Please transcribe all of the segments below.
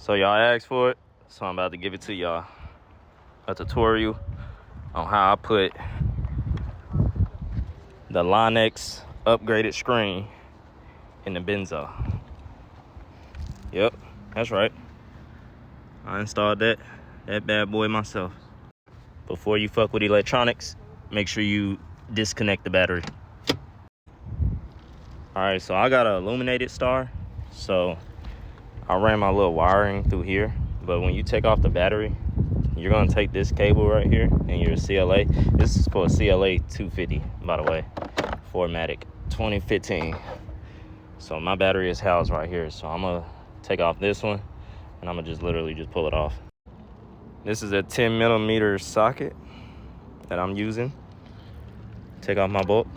So y'all asked for it, so I'm about to give it to y'all. A tutorial on how I put the Line-X upgraded screen in the Benzo. Yep, that's right. I installed that bad boy myself. Before you fuck with electronics, make sure you disconnect the battery. All right, so I got an illuminated star, so I ran my little wiring through here. But when you take off the battery, you're gonna take this cable right here and your CLA. This is for a CLA 250, by the way, 4MATIC 2015. So my battery is housed right here. So I'm gonna take off this one and I'm gonna just literally just pull it off. This is a 10mm socket that I'm using. Take off my bolt.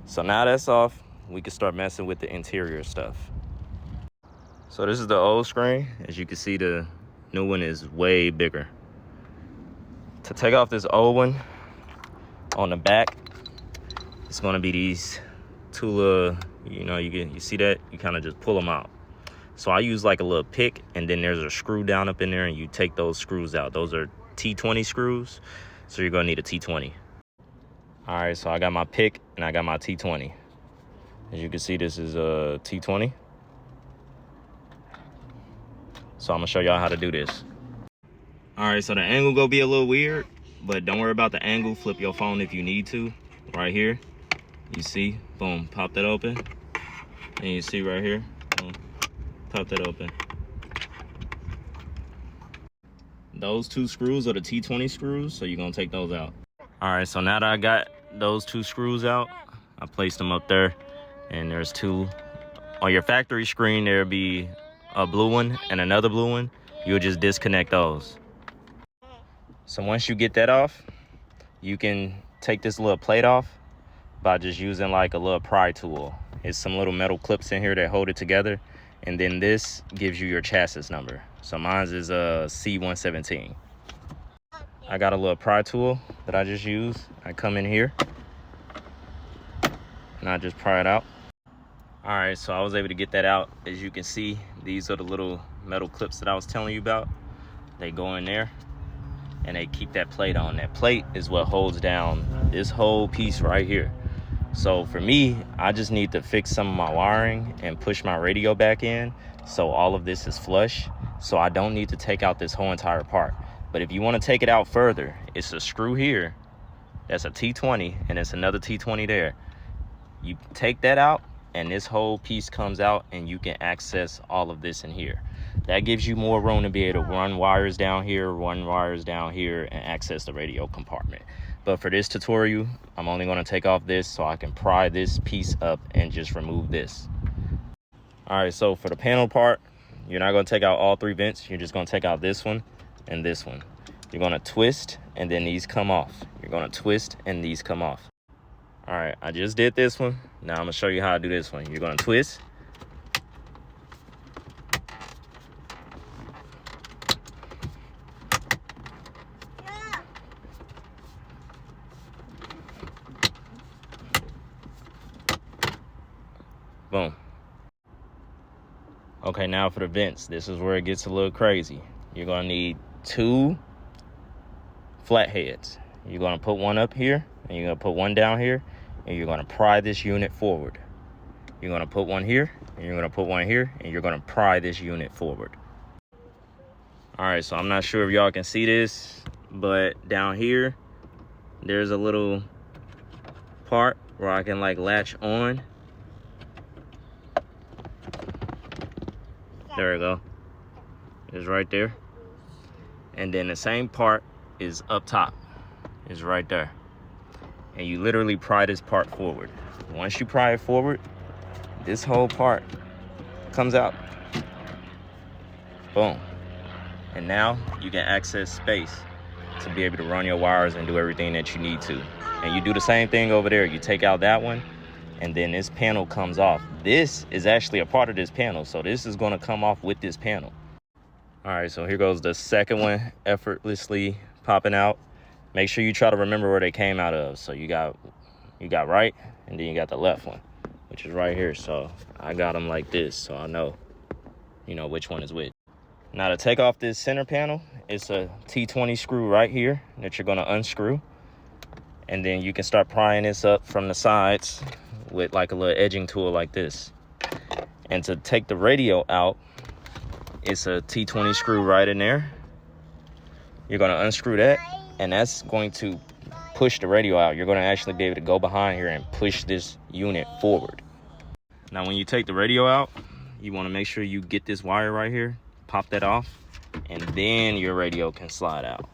So now that's off, we can start messing with the interior stuff. So this is the old screen. As you can see, the new one is way bigger. To take off this old one, on the back, it's gonna be these two little, you see that? You kind of just pull them out. So I use like a little pick, and then there's a screw down up in there, and you take those screws out. Those are T20 screws, so you're gonna need a T20. All right, so I got my pick and I got my T20. As you can see, this is a T20. So I'm gonna show y'all how to do this. All right, so the angle gonna be a little weird, but don't worry about the angle. Flip your phone if you need to. Right here, you see, boom, pop that open. And you see right here, boom, pop that open. Those two screws are the T20 screws, so you're gonna take those out. All right, so now that I got those two screws out, I placed them up there, and there's two. On your factory screen, there'll be a blue one and another blue one. You'll just disconnect those. So once you get that off, you can take this little plate off by just using like a little pry tool. It's some little metal clips in here that hold it together, and then this gives you your chassis number. So mine is a C117. I got a little pry tool that I just use. I come in here and I just pry it out. All right, so I was able to get that out. As you can see, these are the little metal clips that I was telling you about. They go in there and they keep that plate on. That plate is what holds down this whole piece right here. So for me, I just need to fix some of my wiring and push my radio back in so all of this is flush. So I don't need to take out this whole entire part. But if you want to take it out further, it's a screw here. That's a T20 and it's another T20 there. You take that out and this whole piece comes out and you can access all of this in here. That gives you more room to be able to run wires down here, and access the radio compartment. But for this tutorial, I'm only going to take off this so I can pry this piece up and just remove this. All right, so for the panel part, you're not going to take out all three vents. You're just going to take out this one and this one. You're going to twist and then these come off. You're going to twist and these come off. All right, I just did this one. Now I'm gonna show you how to do this one. You're gonna twist. Boom. Okay, now for the vents. This is where it gets a little crazy. You're gonna need two flat heads. You're gonna put one up here and you're gonna put one down here, and you're gonna pry this unit forward. You're gonna put one here and you're gonna put one here, and you're gonna pry this unit forward. All right, so I'm not sure if y'all can see this, but down here there's a little part where I can like latch on. There we go. It's right there. And then the same part is up top. It's right there. And you literally pry this part forward. Once you pry it forward, this whole part comes out. Boom. And now you can access space to be able to run your wires and do everything that you need to. And you do the same thing over there. You take out that one, and then this panel comes off. This is actually a part of this panel, so this is gonna come off with this panel. All right, so here goes the second one, effortlessly popping out. Make sure you try to remember where they came out of. So you got right, and then you got the left one. which is right here. So I got them like this, so I know, which one is which. Now to take off this center panel, it's a T20 screw right here that you're gonna unscrew. And then you can start prying this up from the sides with like a little edging tool like this. And to take the radio out, it's a T20 screw right in there. You're gonna unscrew that, and that's going to push the radio out. You're gonna actually be able to go behind here and push this unit forward. Now when you take the radio out, you wanna make sure you get this wire right here, pop that off, and then your radio can slide out.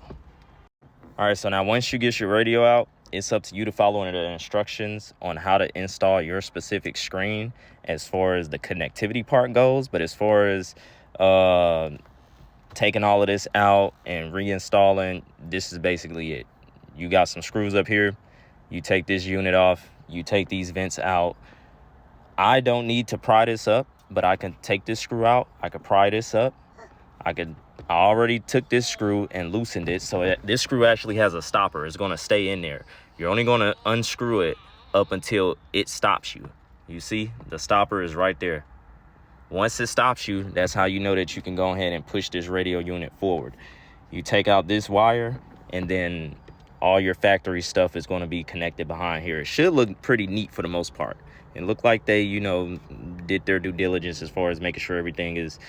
All right, so now once you get your radio out, it's up to you to follow the instructions on how to install your specific screen as far as the connectivity part goes. But as far as taking all of this out and reinstalling, this is basically it. You got some screws up here. You take this unit off. You take these vents out. I don't need to pry this up, but I can take this screw out. I could pry this up. I already took this screw and loosened it, so this screw actually has a stopper. It's going to stay in there. You're only going to unscrew it up until it stops you. You see, the stopper is right there. Once it stops you, that's how you know that you can go ahead and push this radio unit forward. You take out this wire, and then all your factory stuff is going to be connected behind here. It should look pretty neat for the most part. It looked like they, did their due diligence as far as making sure everything is,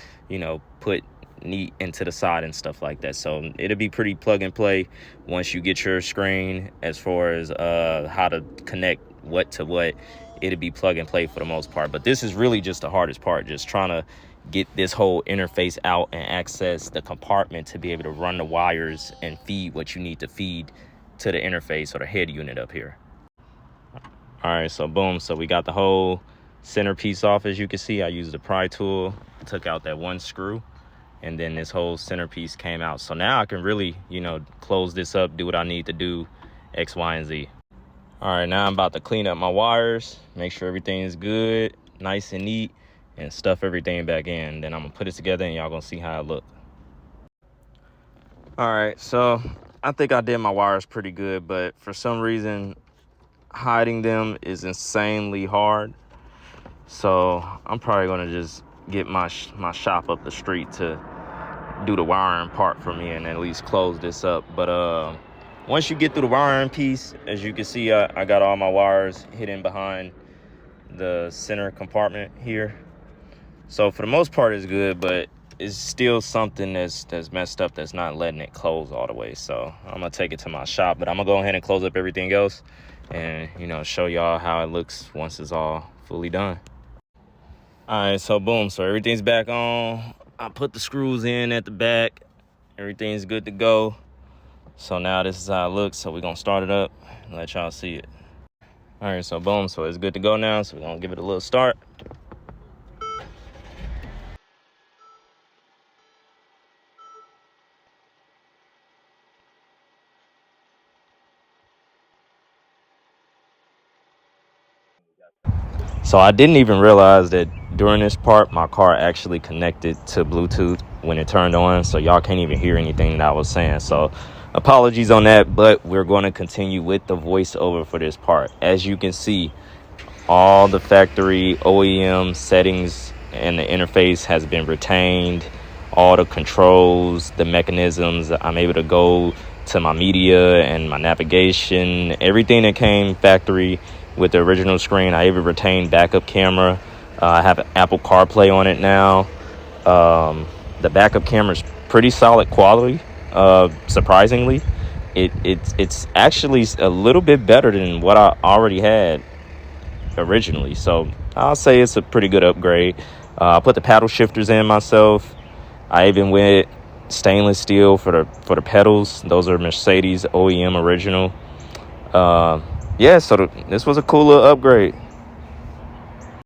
put neat into the side and stuff like that. So it'll be pretty plug and play once you get your screen. As far as how to connect what to what, it'll be plug and play for the most part. But this is really just the hardest part, just trying to get this whole interface out and access the compartment to be able to run the wires and feed what you need to feed to the interface or the head unit up here. All right, so boom, so we got the whole centerpiece off. As you can see, I used the pry tool, took out that one screw, and then this whole centerpiece came out. So now I can really, close this up, do what I need to do, X, Y, and Z. All right, now I'm about to clean up my wires, make sure everything is good, nice and neat, and stuff everything back in. Then I'm gonna put it together and y'all gonna see how it look. All right, so I think I did my wires pretty good, but for some reason, hiding them is insanely hard. So I'm probably gonna just get my shop up the street to do the wiring part for me and at least close this up. But once you get through the wiring piece, as you can see, I got all my wires hidden behind the center compartment here. So for the most part it's good, but it's still something that's messed up, that's not letting it close all the way. So I'm gonna take it to my shop, but I'm gonna go ahead and close up everything else and show y'all how it looks once it's all fully done. All right, so boom, so everything's back on. I put the screws in at the back. Everything's good to go. So now this is how it looks. So we're gonna start it up and let y'all see it. All right, so boom, so it's good to go now. So we're gonna give it a little start. So I didn't even realize that during this part, my car actually connected to Bluetooth when it turned on. So y'all can't even hear anything that I was saying. So apologies on that, but we're going to continue with the voiceover for this part. As you can see, all the factory OEM settings and the interface has been retained. All the controls, the mechanisms, I'm able to go to my media and my navigation, everything that came factory with the original screen. I even retained backup camera. I have Apple CarPlay on it now. The backup camera is pretty solid quality. Surprisingly, it's actually a little bit better than what I already had originally. So I'll say it's a pretty good upgrade. I put the paddle shifters in myself. I even went stainless steel for the pedals. Those are Mercedes OEM original. Yeah, so this was a cool little upgrade.